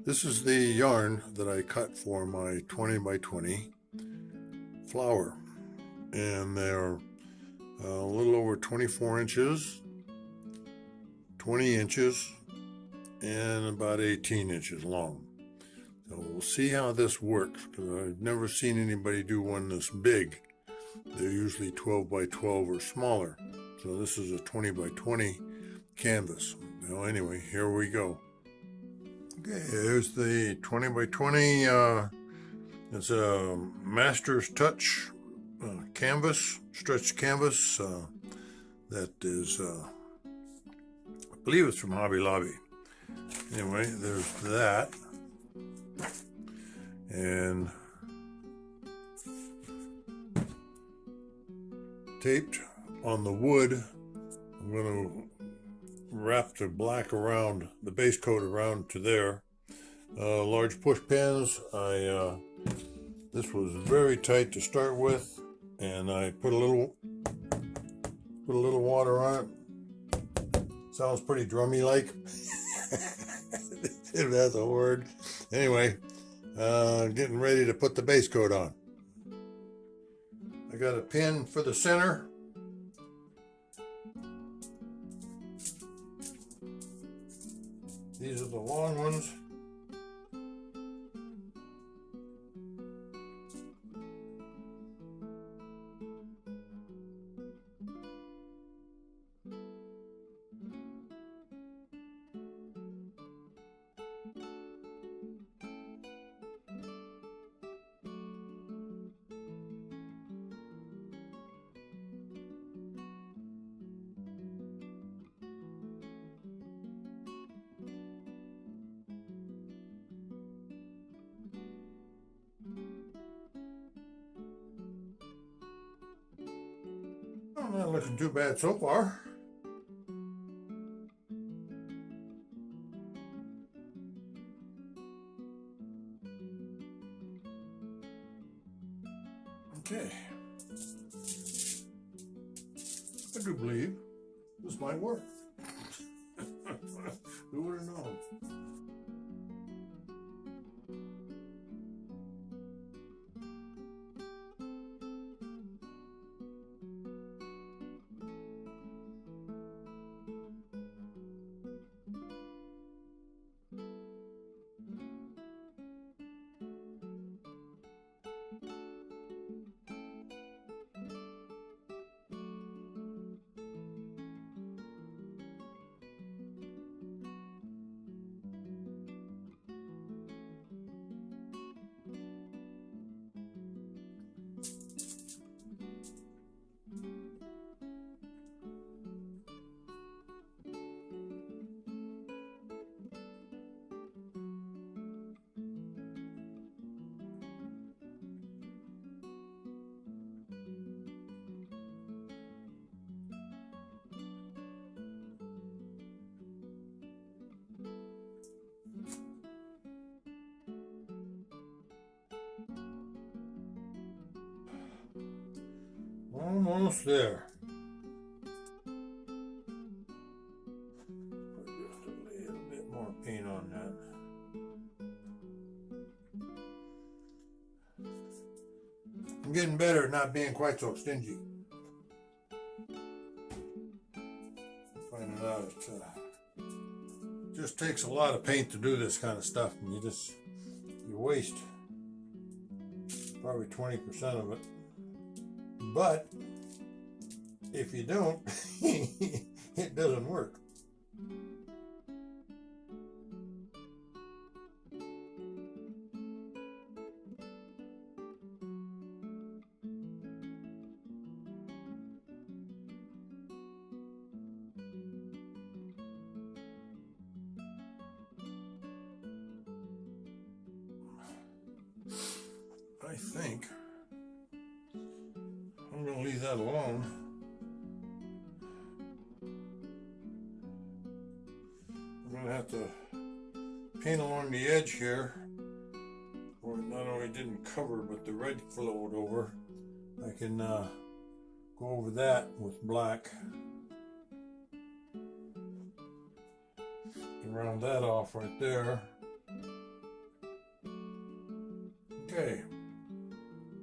This is the yarn that I cut for my 20 by 20 flower, and they're a little over 24 inches, 20 inches, and about 18 inches long. So we'll see how this works, because I've never seen anybody do one this big. They're usually 12 by 12 or smaller. So this is a 20 by 20 canvas. Now anyway, here we go. Okay, here's the 20 by 20. It's a Master's Touch canvas, stretched canvas. That is, I believe it's from Hobby Lobby. Anyway, there's that. And taped on the wood, I'm going to wrap the black around, the base coat around to there. Large push pins. This was very tight to start with, and I put a little water on it. Sounds pretty drummy like, if that's a word. Anyway, getting ready to put the base coat on. I got a pin for the center. These are the long ones. Not looking too bad so far. Okay. I do believe this might work. Who would have known? Almost there. Put just a little bit more paint on that. I'm getting better at not being quite so stingy. Finding out it just takes a lot of paint to do this kind of stuff, and you waste probably 20% of it. But if you don't, it doesn't work. I think I'm going to leave that alone. I'm going to have to paint along the edge here, where it not only didn't cover, but the red flowed over. I can go over that with black and round that off right there. Okay,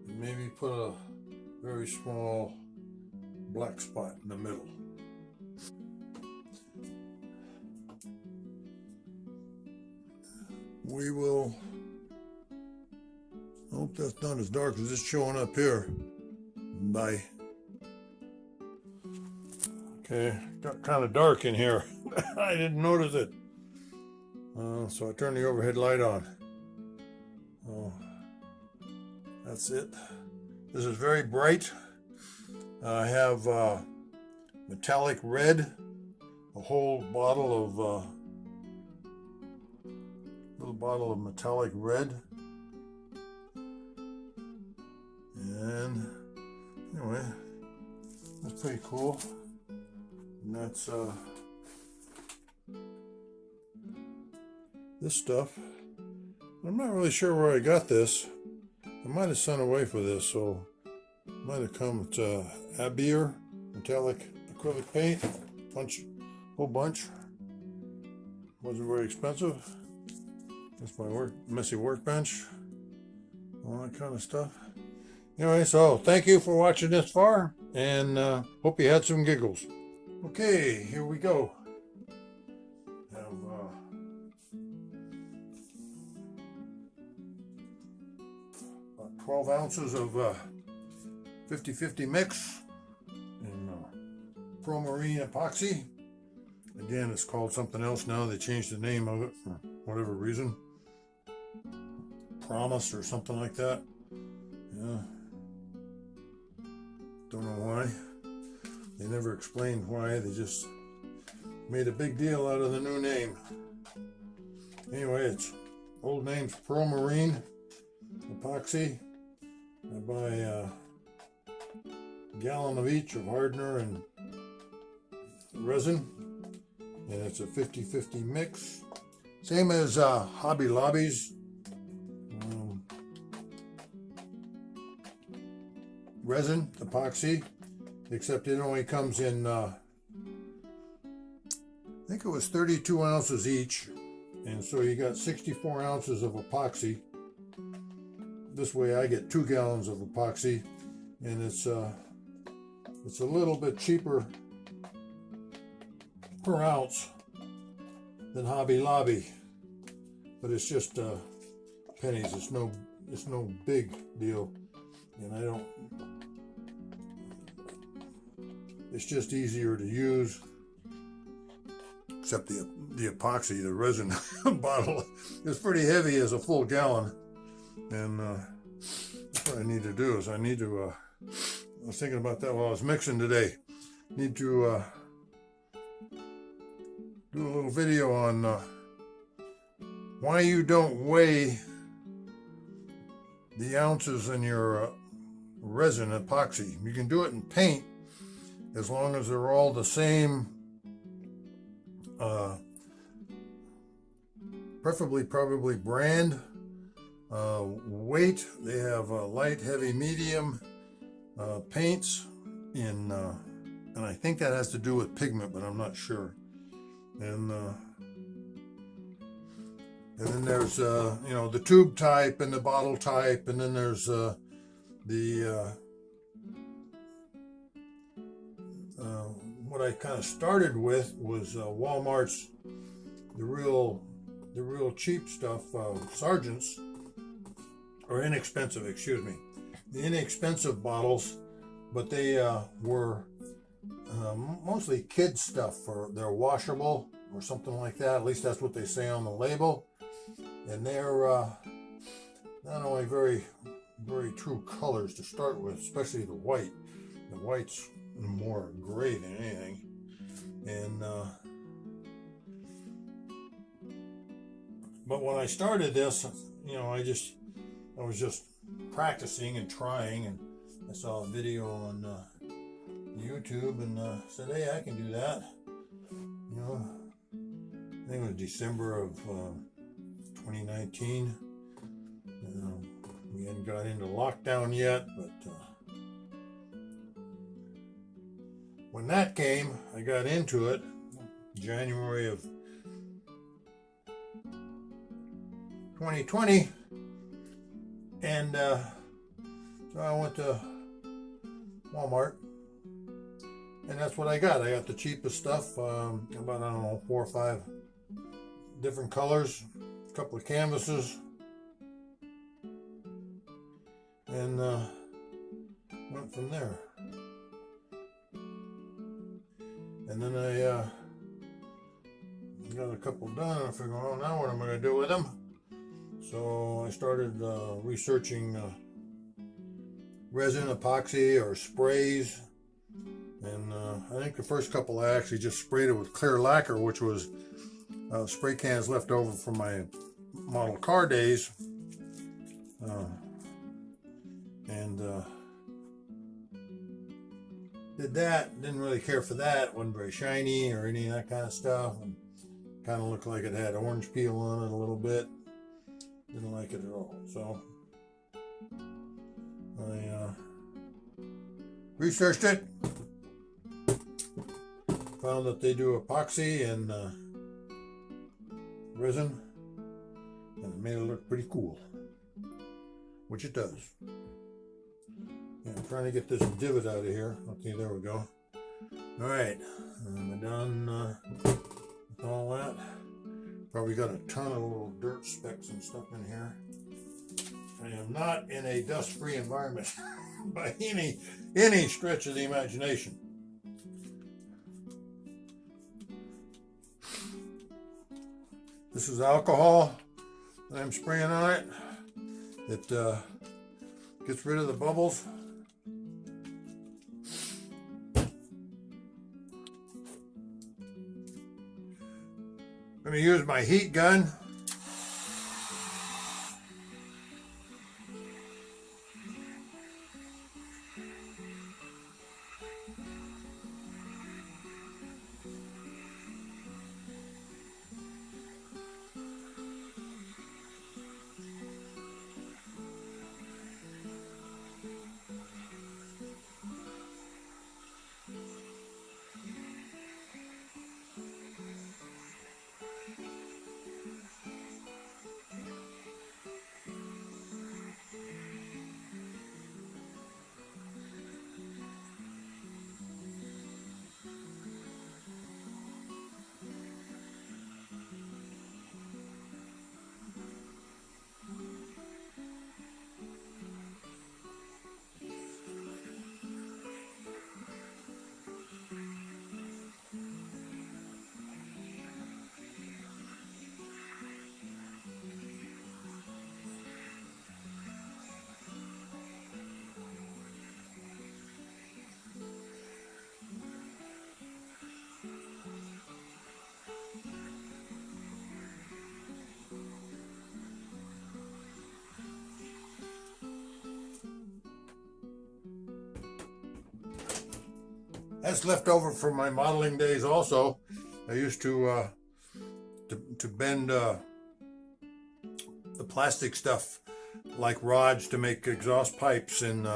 maybe put a very small black spot in the middle. We will, I hope that's not as dark as it's showing up here. Bye. Okay, got kind of dark in here. I didn't notice it. So I turned the overhead light on. Oh, that's it. This is very bright. I have metallic red, a whole bottle of little bottle of metallic red. And anyway, that's pretty cool. And that's this stuff. I'm not really sure where I got this. I might have sent away for this, so it might have come to Abier metallic acrylic paint. Whole bunch. Wasn't very expensive. That's my messy workbench. All that kind of stuff. Anyway, so thank you for watching this far, and hope you had some giggles. Okay, here we go. Have 12 ounces of 50-50 mix in Pro-Marine epoxy. Again, it's called something else now. They changed the name of it for whatever reason. Promise or something like that. Yeah. Don't know why. They never explained why. They just made a big deal out of the new name. Anyway, it's old name's Pro-Marine epoxy. I buy a gallon of each of hardener and resin, and it's a 50-50 mix. Same as Hobby Lobby's resin epoxy, except it only comes in I think it was 32 ounces each, and so you got 64 ounces of epoxy. This way I get 2 gallons of epoxy, and it's a little bit cheaper per ounce than Hobby Lobby, but it's just pennies. It's no big deal, and it's just easier to use. Except the epoxy, the resin bottle is pretty heavy as a full gallon. And what I need to do is I was thinking about that while I was mixing today. Need to do a little video on why you don't weigh the ounces in your resin epoxy. You can do it in paint as long as they're all the same, preferably probably brand. Weight, they have light, heavy, medium paints in, and I think that has to do with pigment, but I'm not sure. And then there's the tube type and the bottle type, and then there's what I kind of started with was Walmart's the real cheap stuff, Sargent's. Or inexpensive, excuse me. The inexpensive bottles, but they were mostly kids stuff. They're washable or something like that. At least that's what they say on the label. And they're not only very, very true colors to start with, especially the white. The white's more gray than anything. And but when I started this, I was just practicing and trying, and I saw a video on YouTube and said, hey, I can do that. I think it was December of 2019. We hadn't got into lockdown yet, but when that came, I got into it. January of 2020. And so I went to Walmart, and that's what I got. I got the cheapest stuff, about, I don't know, 4 or 5 different colors, a couple of canvases, and went from there. And then I got a couple done, and I figured, oh, now what am I going to do with them? So I started researching resin, epoxy, or sprays. And I think the first couple I actually just sprayed it with clear lacquer, which was spray cans left over from my model car days. And did that. Didn't really care for that. It wasn't very shiny or any of that kind of stuff. And kind of looked like it had orange peel on it a little bit. Didn't like it at all. So I researched it. Found that they do epoxy and resin, and it made it look pretty cool, which it does. Yeah, I'm trying to get this divot out of here. Okay, there we go. All right, am I done with all that? Probably got a ton of little dirt specks and stuff in here. I am not in a dust-free environment by any stretch of the imagination. This is alcohol that I'm spraying on it. It gets rid of the bubbles. I'm going to use my heat gun. That's left over from my modeling days also. I used to bend the plastic stuff like rods to make exhaust pipes and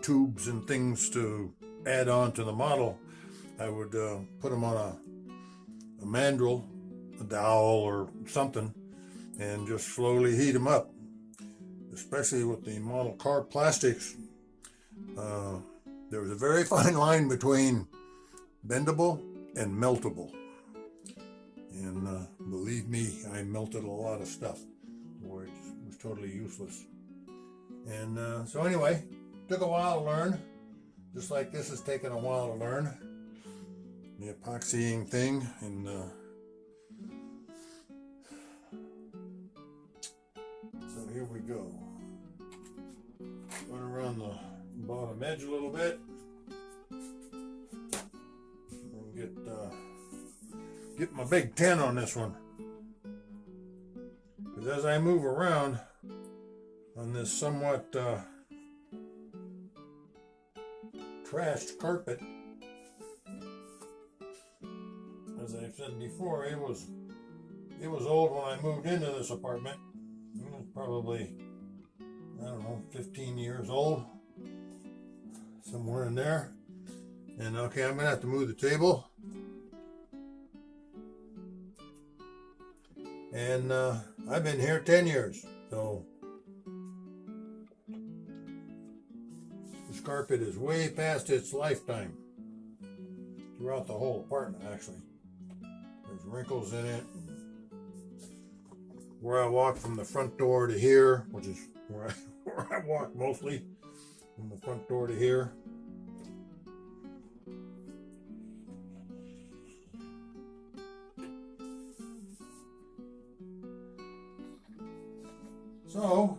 tubes and things to add on to the model. I would put them on a mandrel, a dowel or something, and just slowly heat them up. Especially with the model car plastics, there was a very fine line between bendable and meltable. And believe me, I melted a lot of stuff where it was totally useless. And so anyway, took a while to learn, just like this has taken a while to learn. The epoxying thing, and so here we go. Going around the bottom edge a little bit, and get my big 10 on this one. Because as I move around on this somewhat trashed carpet, as I've said before, it was old when I moved into this apartment. It was probably, I don't know, 15 years old, somewhere in there. And okay, I'm gonna have to move the table. And I've been here 10 years, so carpet is way past its lifetime. Throughout the whole apartment, actually. There's wrinkles in it. Where I walk from the front door to here, which is where I walk mostly, from the front door to here. So,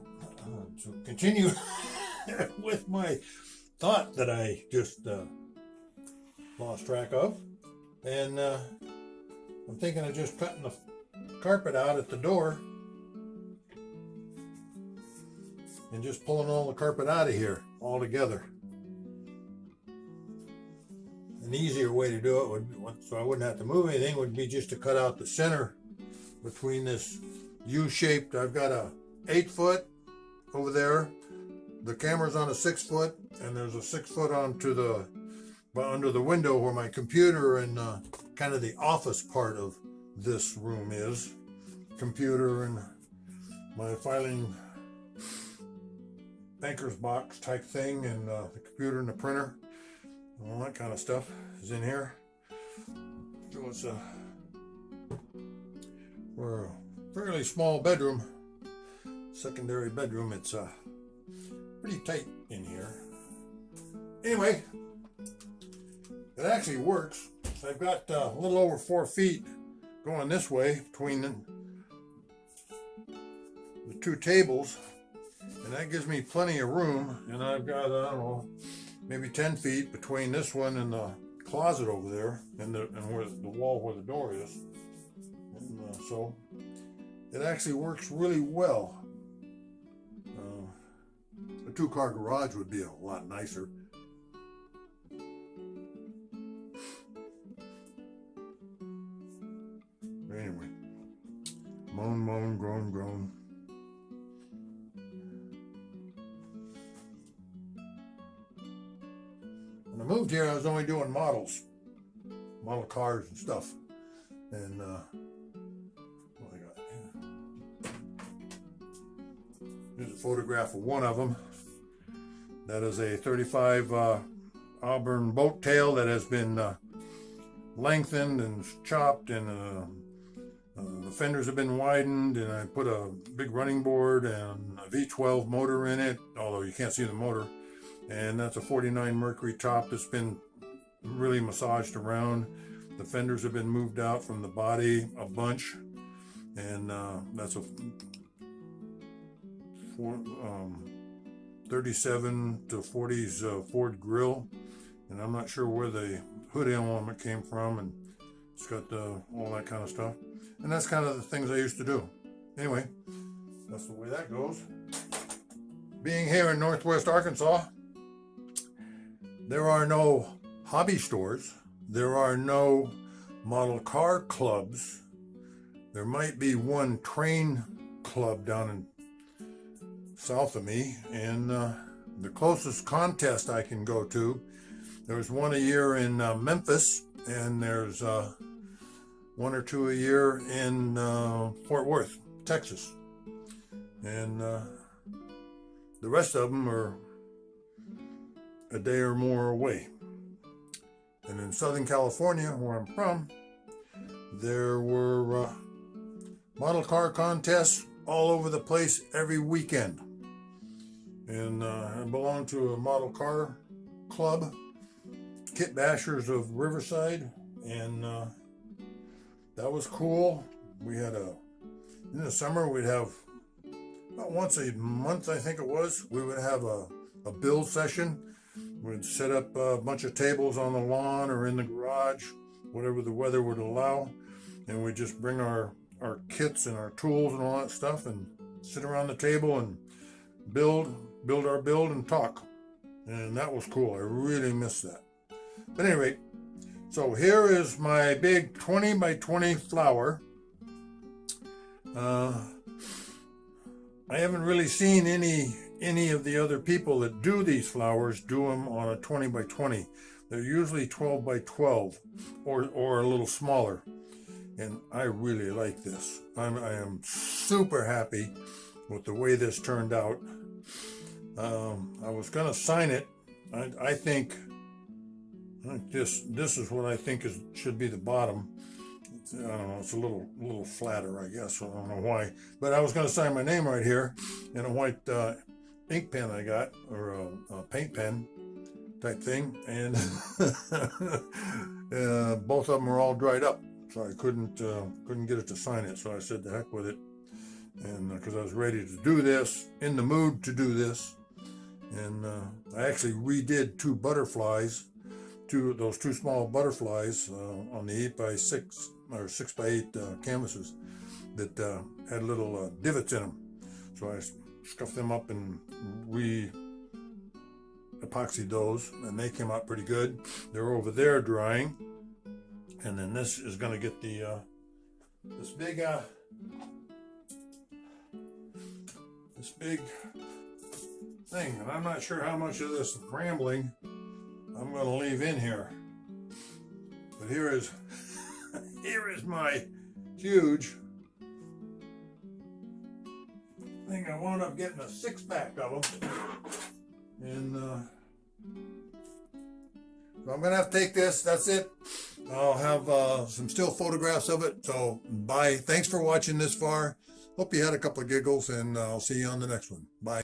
to continue with my thought that I just lost track of, and I'm thinking of just cutting the carpet out at the door and just pulling all the carpet out of here all together. An easier way to do it would, so I wouldn't have to move anything, would be just to cut out the center between this U-shaped. I've got a 8-foot over there. The camera's on a 6-foot, and there's a 6-foot onto the under the window where my computer and kind of the office part of this room is. Computer and my filing banker's box type thing, and the computer and the printer, all that kind of stuff is in here. So it's we're a fairly small bedroom, secondary bedroom. It's pretty tight in here. Anyway, it actually works. I've got a little over 4 feet going this way between the two tables, and that gives me plenty of room. And I've got, I don't know, maybe 10 feet between this one and the closet over there, and where the wall where the door is. And so it actually works really well. A 2-car garage would be a lot nicer. Anyway, moan, moan, groan, groan. When I moved here, I was only doing model cars and stuff. And what I got here? Here's a photograph of one of them. That is a 35 Auburn boat tail that has been lengthened and chopped, and the fenders have been widened, and I put a big running board and a V12 motor in it, although you can't see the motor. And that's a 49 Mercury top that's been really massaged around. The fenders have been moved out from the body a bunch, and that's a 37 to 40s Ford grill, and I'm not sure where the hood element came from, and it's got all that kind of stuff. And that's kind of the things I used to do. Anyway, that's the way that goes. Being here in Northwest Arkansas, there are no hobby stores. There are no model car clubs. There might be one train club down in south of me, and the closest contest I can go to, there's one a year in Memphis, and there's one or two a year in Fort Worth, Texas, and the rest of them are a day or more away. And in Southern California, where I'm from, there were model car contests all over the place every weekend. And I belong to a model car club, Kit Bashers of Riverside, and that was cool. We had in the summer, we'd have about once a month, I think it was, we would have a build session. We'd set up a bunch of tables on the lawn or in the garage, whatever the weather would allow, and we'd just bring our kits and our tools and all that stuff and sit around the table and build our build and talk. And that was cool. I really miss that. But at any rate, so here is my big 20 by 20 flower. I haven't really seen any of the other people that do these flowers do them on a 20 by 20. They're usually 12 by 12 or a little smaller. And I really like this. I am super happy with the way this turned out. I was going to sign it I think this is what I think should be the bottom. I don't know, it's a little flatter, I guess. I don't know why. But I was going to sign my name right here in a white ink pen I got, or a paint pen type thing, and both of them are all dried up, so I couldn't get it to sign it. So I said, "The heck with it," and because I was ready to do this, in the mood to do this, and I actually redid those two small butterflies on the 8x6 or 6x8 canvases that had little divots in them. So I scuffed them up and epoxied those, and they came out pretty good. They're over there drying, and then this is going to get the this big thing, and I'm not sure how much of this rambling I'm going to leave in here, but here is my huge thing. I wound up getting a 6-pack of them. And so I'm going to have to take this. That's it. I'll have some still photographs of it. So bye. Thanks for watching this far. Hope you had a couple of giggles, and I'll see you on the next one. Bye.